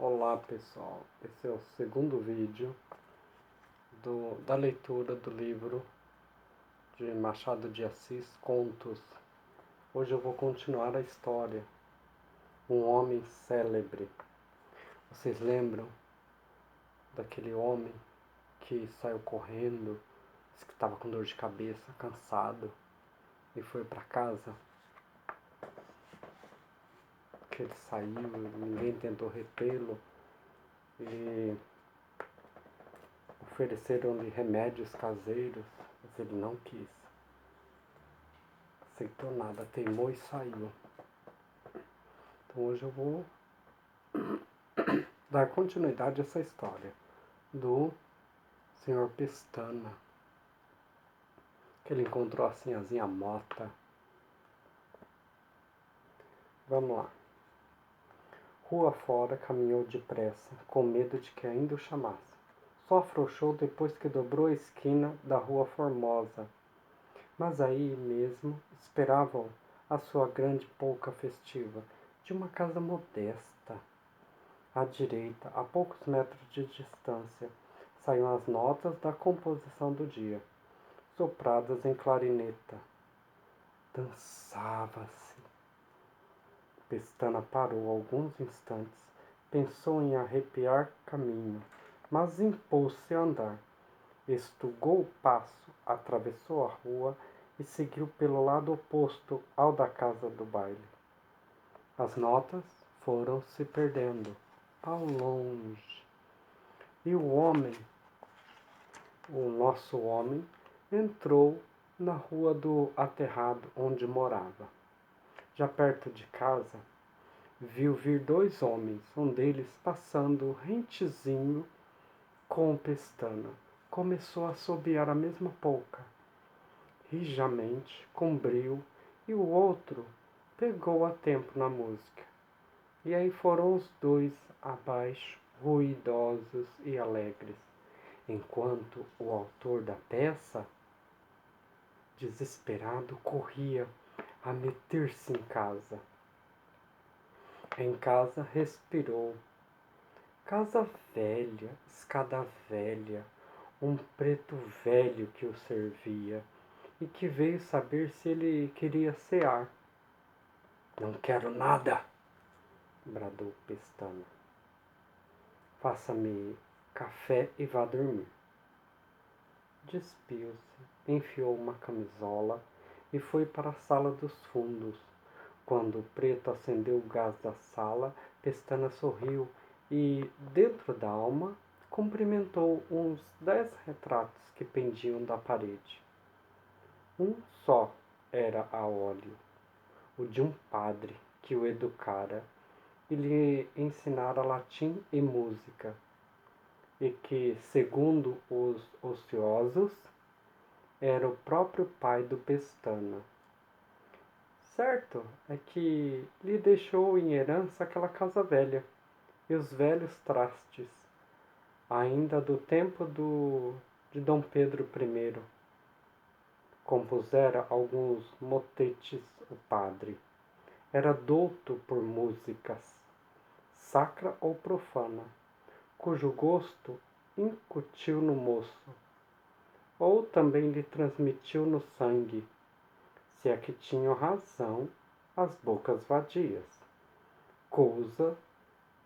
Olá pessoal, esse é o segundo vídeo da leitura do livro de Machado de Assis, Contos. Hoje eu vou continuar a história, Um Homem Célebre. Vocês lembram daquele homem que saiu correndo, disse que estava com dor de cabeça, cansado, e foi para casa? Que ele saiu, ninguém tentou retê-lo, e ofereceram-lhe remédios caseiros, mas ele não quis. Aceitou nada, teimou e saiu. Então hoje eu vou dar continuidade a essa história do Sr. Pestana, que ele encontrou a sinhazinha Mota. Vamos lá. Rua fora caminhou depressa, com medo de que ainda o chamasse. Só afrouxou depois que dobrou a esquina da Rua Formosa. Mas aí mesmo esperavam a sua grande polca festiva, de uma casa modesta. À direita, a poucos metros de distância, saíam as notas da composição do dia, sopradas em clarineta. Dançava-se. Pestana parou alguns instantes, pensou em arrepiar caminho, mas impôs-se a andar. Estugou o passo, atravessou a rua e seguiu pelo lado oposto ao da casa do baile. As notas foram se perdendo ao longe. E o nosso homem, entrou na rua do aterrado onde morava. Já perto de casa, viu vir dois homens, um deles passando rentezinho com Pestana. Começou a assobiar a mesma polca, rijamente, com brio, e o outro pegou a tempo na música. E aí foram os dois abaixo, ruidosos e alegres, enquanto o autor da peça, desesperado, corria a meter-se em casa. Em casa respirou. Casa velha, escada velha, um preto velho que o servia e que veio saber se ele queria cear. Não quero nada, bradou Pestana. Faça-me café e vá dormir. Despiu-se, enfiou uma camisola e foi para a sala dos fundos. Quando o preto acendeu o gás da sala, Pestana sorriu e, dentro da alma, cumprimentou uns 10 retratos que pendiam da parede. Um só era a óleo, o de um padre que o educara e lhe ensinara latim e música, e que, segundo os ociosos, era o próprio pai do Pestana. Certo é que lhe deixou em herança aquela casa velha e os velhos trastes, ainda do tempo de Dom Pedro I. Compusera alguns motetes o padre. Era douto por músicas, sacra ou profana, cujo gosto incutiu no moço, ou também lhe transmitiu no sangue, se é que tinham razão as bocas vadias, coisa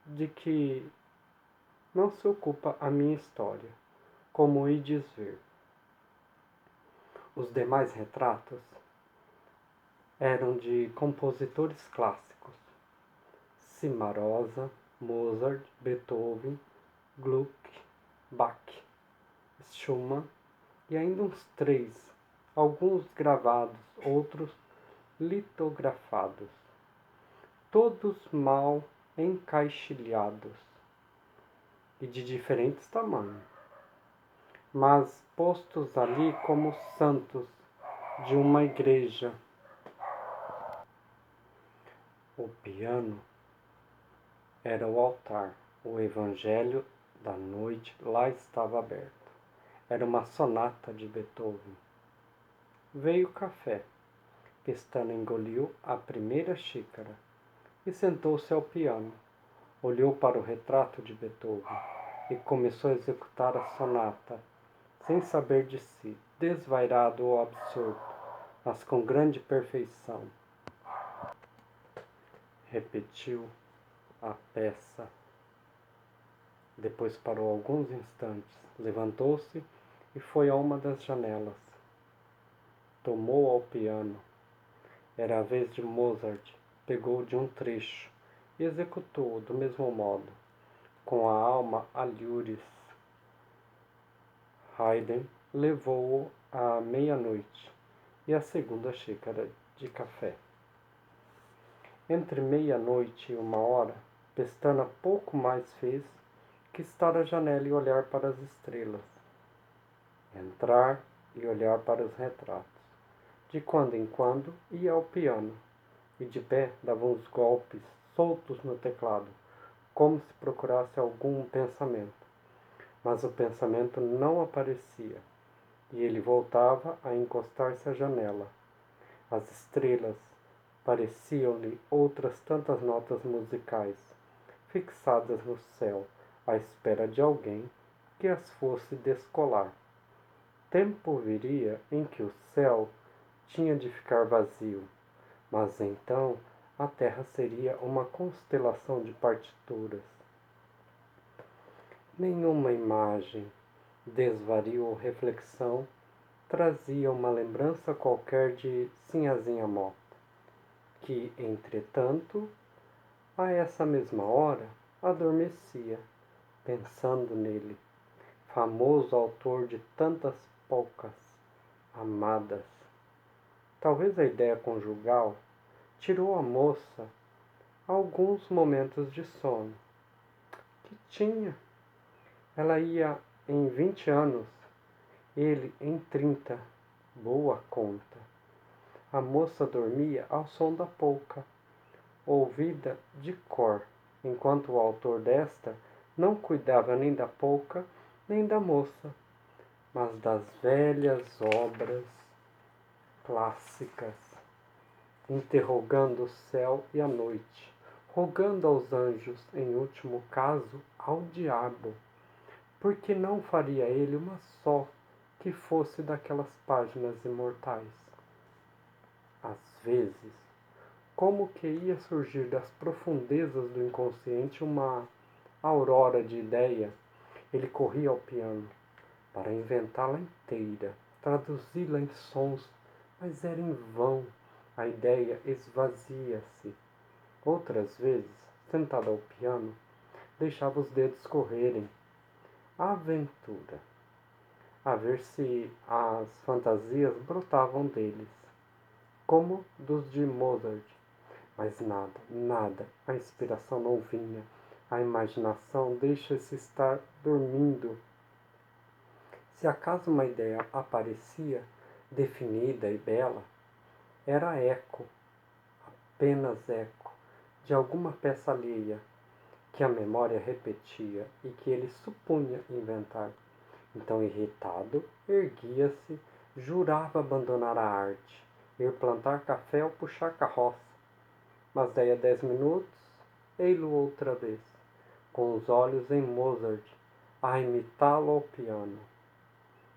de que não se ocupa a minha história, como ides ver. Os demais retratos eram de compositores clássicos: Cimarosa, Mozart, Beethoven, Gluck, Bach, Schumann e ainda uns 3, alguns gravados, outros litografados, todos mal encaixilhados e de diferentes tamanhos, mas postos ali como santos de uma igreja. O piano era o altar, o evangelho da noite lá estava aberto. Era uma sonata de Beethoven. Veio o café. Pestana engoliu a primeira xícara e sentou-se ao piano. olhou para o retrato de Beethoven e começou a executar a sonata, sem saber de si, desvairado ou absorto, mas com grande perfeição. Repetiu a peça. Depois parou alguns instantes, levantou-se e foi a uma das janelas. Tomou ao piano. Era a vez de Mozart. Pegou de um trecho e executou-o do mesmo modo, com a alma a lures. Haydn levou-o à meia-noite e a segunda xícara de café. Entre meia-noite e 1 hora, Pestana pouco mais fez que estar à janela e olhar para as estrelas. Entrar e olhar para os retratos. De quando em quando ia ao piano e de pé dava uns golpes soltos no teclado, como se procurasse algum pensamento. Mas o pensamento não aparecia e ele voltava a encostar-se à janela. As estrelas pareciam-lhe outras tantas notas musicais, fixadas no céu, à espera de alguém que as fosse descolar. Tempo viria em que o céu tinha de ficar vazio, mas então a terra seria uma constelação de partituras. Nenhuma imagem, desvario ou reflexão trazia uma lembrança qualquer de Sinhazinha Mota, que, entretanto, a essa mesma hora, adormecia, pensando nele, famoso autor de tantas polcas amadas. Talvez a ideia conjugal tirou à moça alguns momentos de sono que tinha. Ela ia em 20 anos, ele em 30, boa conta. A moça dormia ao som da polca, ouvida de cor, enquanto o autor desta não cuidava nem da polca nem da moça, mas das velhas obras clássicas, interrogando o céu e a noite, rogando aos anjos, em último caso, ao diabo, porque não faria ele uma só que fosse daquelas páginas imortais. Às vezes, como que ia surgir das profundezas do inconsciente uma aurora de ideia, ele corria ao piano para inventá-la inteira, traduzi-la em sons, mas era em vão. A ideia esvazia-se. Outras vezes, sentado ao piano, deixava os dedos correrem. Aventura. A ver se as fantasias brotavam deles, como dos de Mozart. Mas nada, nada, a inspiração não vinha. A imaginação deixa-se estar dormindo. Se acaso uma ideia aparecia, definida e bela, era eco, apenas eco, de alguma peça alheia, que a memória repetia e que ele supunha inventar. Então, irritado, erguia-se, jurava abandonar a arte, ir plantar café ou puxar carroça. Mas daí a 10 minutos, ei-lo outra vez, com os olhos em Mozart, a imitá-lo ao piano.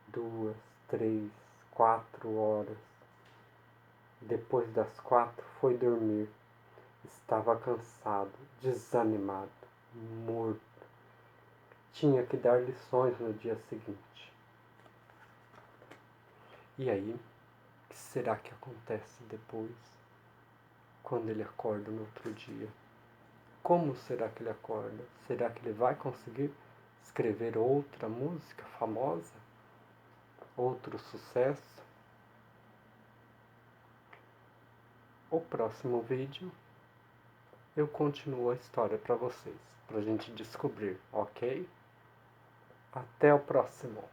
2, 3, 4 horas. Depois das 4 foi dormir. Estava cansado, desanimado, morto. Tinha que dar lições no dia seguinte. E aí, o que será que acontece depois, quando ele acorda no outro dia? Como será que ele acorda? Será que ele vai conseguir escrever outra música famosa? Outro sucesso? O próximo vídeo eu continuo a história para vocês, para a gente descobrir, ok? Até o próximo!